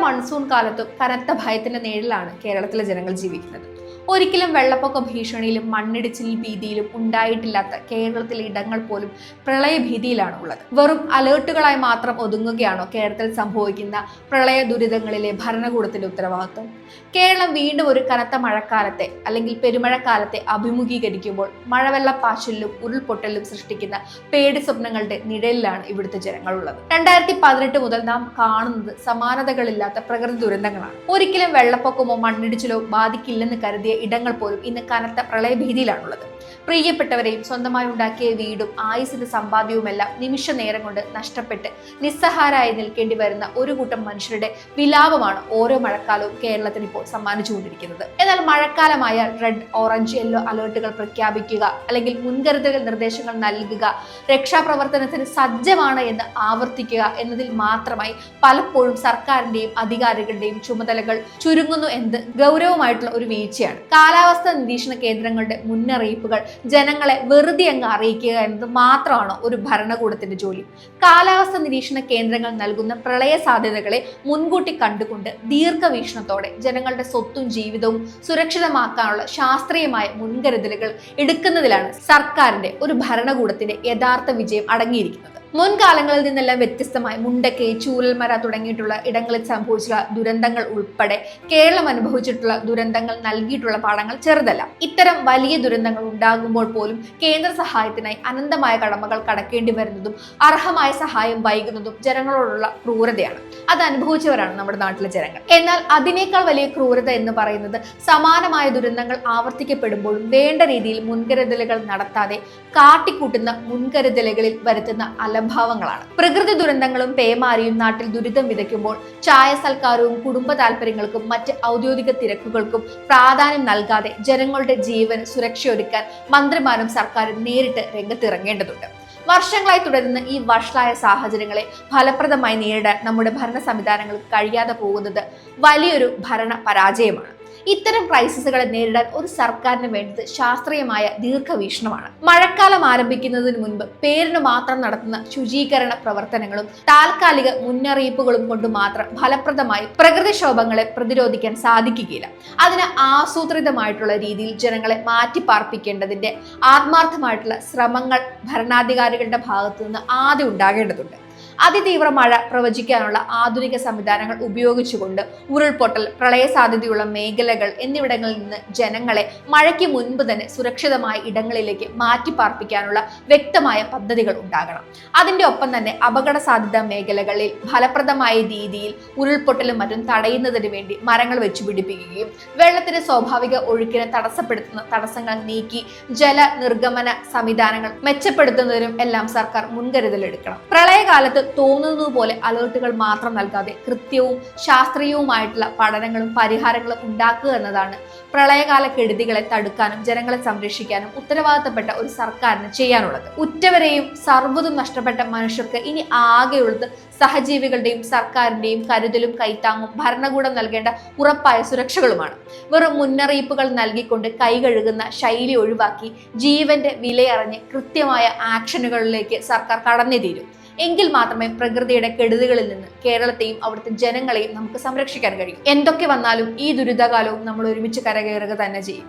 Monsoon കാലത്തും കനത്ത ഭയത്തിന്റെ നിഴലിലാണ് കേരളത്തിലെ ജനങ്ങൾ ജീവിക്കുന്നത്. ഒരിക്കലും വെള്ളപ്പൊക്ക ഭീഷണിയിലും മണ്ണിടിച്ചിൽ ഭീതിയിലും ഉണ്ടായിട്ടില്ലാത്ത കേരളത്തിലെ ഇടങ്ങൾ പോലും പ്രളയഭീതിയിലാണ് ഉള്ളത്. വെറും അലേർട്ടുകളായി മാത്രം ഒതുങ്ങുകയാണോ കേരളത്തിൽ സംഭവിക്കുന്ന പ്രളയ ദുരിതങ്ങളിലെ ഭരണകൂടത്തിന്റെ ഉത്തരവാദിത്വം? കേരളം വീണ്ടും ഒരു കനത്ത മഴക്കാലത്തെ അല്ലെങ്കിൽ പെരുമഴക്കാലത്തെ അഭിമുഖീകരിക്കുമ്പോൾ മഴവെള്ളപ്പാച്ചിലും ഉരുൾപൊട്ടലും സൃഷ്ടിക്കുന്ന പേടി സ്വപ്നങ്ങളുടെ നിഴലിലാണ് ഇവിടുത്തെ ജനങ്ങളുള്ളത്. 2018 മുതൽ നാം കാണുന്നത് സമാനതകളില്ലാത്ത പ്രകൃതി ദുരന്തങ്ങളാണ്. ഒരിക്കലും വെള്ളപ്പൊക്കമോ മണ്ണിടിച്ചിലോ ബാധിക്കില്ലെന്ന് കരുതിയ ഇടങ്ങൾ പോലും ഇന്ന് കനത്ത പ്രളയഭീതിയിലാണുള്ളത്. പ്രിയപ്പെട്ടവരെയും സ്വന്തമായി ഉണ്ടാക്കിയ വീടും ആയുസിന്റെ സമ്പാദ്യവുമെല്ലാം നിമിഷ നേരം കൊണ്ട് നഷ്ടപ്പെട്ട് നിസ്സഹാരായി നിൽക്കേണ്ടി വരുന്ന ഒരു കൂട്ടം മനുഷ്യരുടെ വിലാപമാണ് ഓരോ മഴക്കാലവും കേരളത്തിന് ഇപ്പോൾ സമ്മാനിച്ചുകൊണ്ടിരിക്കുന്നത്. എന്നാൽ മഴക്കാലമായ റെഡ്, ഓറഞ്ച്, യെല്ലോ അലേർട്ടുകൾ പ്രഖ്യാപിക്കുക അല്ലെങ്കിൽ മുൻകരുതൽ നിർദ്ദേശങ്ങൾ നൽകുക, രക്ഷാപ്രവർത്തനത്തിന് സജ്ജമാണ് എന്ന് ആവർത്തിക്കുക എന്നതിൽ മാത്രമായി പലപ്പോഴും സർക്കാരിന്റെയും അധികാരികളുടെയും ചുമതലകൾ ചുരുങ്ങുന്നു എന്നത് ഗൗരവമായിട്ടുള്ള ഒരു വീഴ്ചയാണ്. കാലാവസ്ഥാ നിരീക്ഷണ കേന്ദ്രങ്ങളുടെ മുന്നറിയിപ്പുകൾ ജനങ്ങളെ വെറുതെ അങ്ങ് അറിയിക്കുക എന്നത് മാത്രമാണ് ഒരു ഭരണകൂടത്തിന്റെ ജോലി. കാലാവസ്ഥാ നിരീക്ഷണ കേന്ദ്രങ്ങൾ നൽകുന്ന പ്രളയ സാധ്യതകളെ മുൻകൂട്ടി കണ്ടുകൊണ്ട് ദീർഘവീക്ഷണത്തോടെ ജനങ്ങളുടെ സ്വത്തും ജീവിതവും സുരക്ഷിതമാക്കാനുള്ള ശാസ്ത്രീയമായ മുൻകരുതലുകൾ എടുക്കുന്നതിലാണ് സർക്കാരിന്റെ ഒരു ഭരണകൂടത്തിന്റെ യഥാർത്ഥ വിജയം അടങ്ങിയിരിക്കുന്നത്. മുൻകാലങ്ങളിൽ നിന്നെല്ലാം വ്യത്യസ്തമായി മുണ്ടക്കൈ, ചൂരൽമര തുടങ്ങിയിട്ടുള്ള ഇടങ്ങളിൽ സംഭവിച്ച ദുരന്തങ്ങൾ ഉൾപ്പെടെ കേരളം അനുഭവിച്ചിട്ടുള്ള ദുരന്തങ്ങൾ നൽകിയിട്ടുള്ള പാഠങ്ങൾ ചെറുതല്ല. ഇത്തരം വലിയ ദുരന്തങ്ങൾ ഉണ്ടാകുമ്പോൾ പോലും കേന്ദ്ര സഹായത്തിനായി അനന്തമായ കടമകൾ കടക്കേണ്ടി വരുന്നതും അർഹമായ സഹായം വൈകുന്നതും ജനങ്ങളോടുള്ള ക്രൂരതയാണ്. അത് അനുഭവിച്ചവരാണ് നമ്മുടെ നാട്ടിലെ ജനങ്ങൾ. എന്നാൽ അതിനേക്കാൾ വലിയ ക്രൂരത എന്ന് പറയുന്നത് സമാനമായ ദുരന്തങ്ങൾ ആവർത്തിക്കപ്പെടുമ്പോഴും വേണ്ട രീതിയിൽ മുൻകരുതലുകൾ നടത്താതെ കാട്ടിക്കൂട്ടുന്ന മുൻകരുതലുകളിൽ വരുത്തുന്ന അലംഭാവങ്ങളാണ്. പ്രകൃതി ദുരന്തങ്ങളും പേമാരിയും നാട്ടിൽ ദുരിതം വിതയ്ക്കുമ്പോൾ ചായ സൽക്കാരവും കുടുംബ താല്പര്യങ്ങൾക്കും മറ്റ് ഔദ്യോഗിക തിരക്കുകൾക്കും പ്രാധാന്യം നൽകാതെ ജനങ്ങളുടെ ജീവന് സുരക്ഷയൊരുക്കാൻ മന്ത്രിമാരും സർക്കാരും നേരിട്ട് രംഗത്തിറങ്ങേണ്ടതുണ്ട്. വർഷങ്ങളായി തുടരുന്ന ഈ വഷളായ സാഹചര്യങ്ങളെ ഫലപ്രദമായി നേരിടാൻ നമ്മുടെ ഭരണ സംവിധാനങ്ങൾക്ക് കഴിയാതെ പോകുന്നത് വലിയൊരു ഭരണ പരാജയമാണ്. ഇത്തരം ക്രൈസിസുകളെ നേരിടാൻ ഒരു സർക്കാരിന് വേണ്ടത് ശാസ്ത്രീയമായ ദീർഘവീക്ഷണമാണ്. മഴക്കാലം ആരംഭിക്കുന്നതിന് മുൻപ് പേരിന് മാത്രം നടത്തുന്ന ശുചീകരണ പ്രവർത്തനങ്ങളും താൽക്കാലിക മുന്നറിയിപ്പുകളും കൊണ്ട് മാത്രം ഫലപ്രദമായി പ്രകൃതിക്ഷോഭങ്ങളെ പ്രതിരോധിക്കാൻ സാധിക്കുകയില്ല. അതിന് ആസൂത്രിതമായിട്ടുള്ള രീതിയിൽ ജനങ്ങളെ മാറ്റിപ്പാർപ്പിക്കേണ്ടതിന്റെ ആത്മാർത്ഥമായിട്ടുള്ള ശ്രമങ്ങൾ ഭരണാധികാരികളുടെ ഭാഗത്തു നിന്ന് ആദ്യം ഉണ്ടാകേണ്ടതുണ്ട്. അതിതീവ്ര മഴ പ്രവചിക്കാനുള്ള ആധുനിക സംവിധാനങ്ങൾ ഉപയോഗിച്ചുകൊണ്ട് ഉരുൾപൊട്ടൽ, പ്രളയ സാധ്യതയുള്ള മേഖലകൾ എന്നിവിടങ്ങളിൽ നിന്ന് ജനങ്ങളെ മഴയ്ക്ക് മുൻപ് തന്നെ സുരക്ഷിതമായ ഇടങ്ങളിലേക്ക് മാറ്റിപ്പാർപ്പിക്കാനുള്ള വ്യക്തമായ പദ്ധതികൾ ഉണ്ടാകണം. അതിന്റെ ഒപ്പം തന്നെ അപകട സാധ്യതാ മേഖലകളിൽ ഫലപ്രദമായ രീതിയിൽ ഉരുൾപൊട്ടലും മറ്റും തടയുന്നതിന് വേണ്ടി മരങ്ങൾ വെച്ചുപിടിപ്പിക്കുകയും വെള്ളത്തിന്റെ സ്വാഭാവിക ഒഴുക്കിനെ തടസ്സപ്പെടുത്തുന്ന തടസ്സങ്ങൾ നീക്കി ജല നിർഗമന സംവിധാനങ്ങൾ മെച്ചപ്പെടുത്തുന്നതിനും എല്ലാം സർക്കാർ മുൻകരുതൽ എടുക്കണം. പ്രളയകാലത്ത് തോന്നുന്നത് പോലെ അലേർട്ടുകൾ മാത്രം നൽകാതെ കൃത്യവും ശാസ്ത്രീയവുമായിട്ടുള്ള പഠനങ്ങളും പരിഹാരങ്ങളും ഉണ്ടാക്കുക എന്നതാണ് പ്രളയകാല കെടുതികളെ തടുക്കാനും ജനങ്ങളെ സംരക്ഷിക്കാനും ഉത്തരവാദിത്തപ്പെട്ട ഒരു സർക്കാരിന് ചെയ്യാനുള്ളത്. ഉറ്റവരെയും സർവ്വതും നഷ്ടപ്പെട്ട മനുഷ്യർക്ക് ഇനി ആകെയുള്ളത് സഹജീവികളുടെയും സർക്കാരിന്റെയും കരുതലും കൈത്താങ്ങും ഭരണകൂടം നൽകേണ്ട ഉറപ്പായ സുരക്ഷകളുമാണ്. വെറും മുന്നറിയിപ്പുകൾ നൽകിക്കൊണ്ട് കൈകഴുകുന്ന ശൈലി ഒഴിവാക്കി ജീവന്റെ വിലയറിഞ്ഞ് കൃത്യമായ ആക്ഷനുകളിലേക്ക് സർക്കാർ കടന്നേ തീരും. എങ്കിൽ മാത്രമേ പ്രകൃതിയുടെ കെടുതികളിൽ നിന്ന് കേരളത്തെയും അവിടുത്തെ ജനങ്ങളെയും നമുക്ക് സംരക്ഷിക്കാൻ കഴിയും. എന്തൊക്കെ വന്നാലും ഈ ദുരിതകാലവും നമ്മൾ ഒരുമിച്ച് കരകയറുക തന്നെ ചെയ്യും.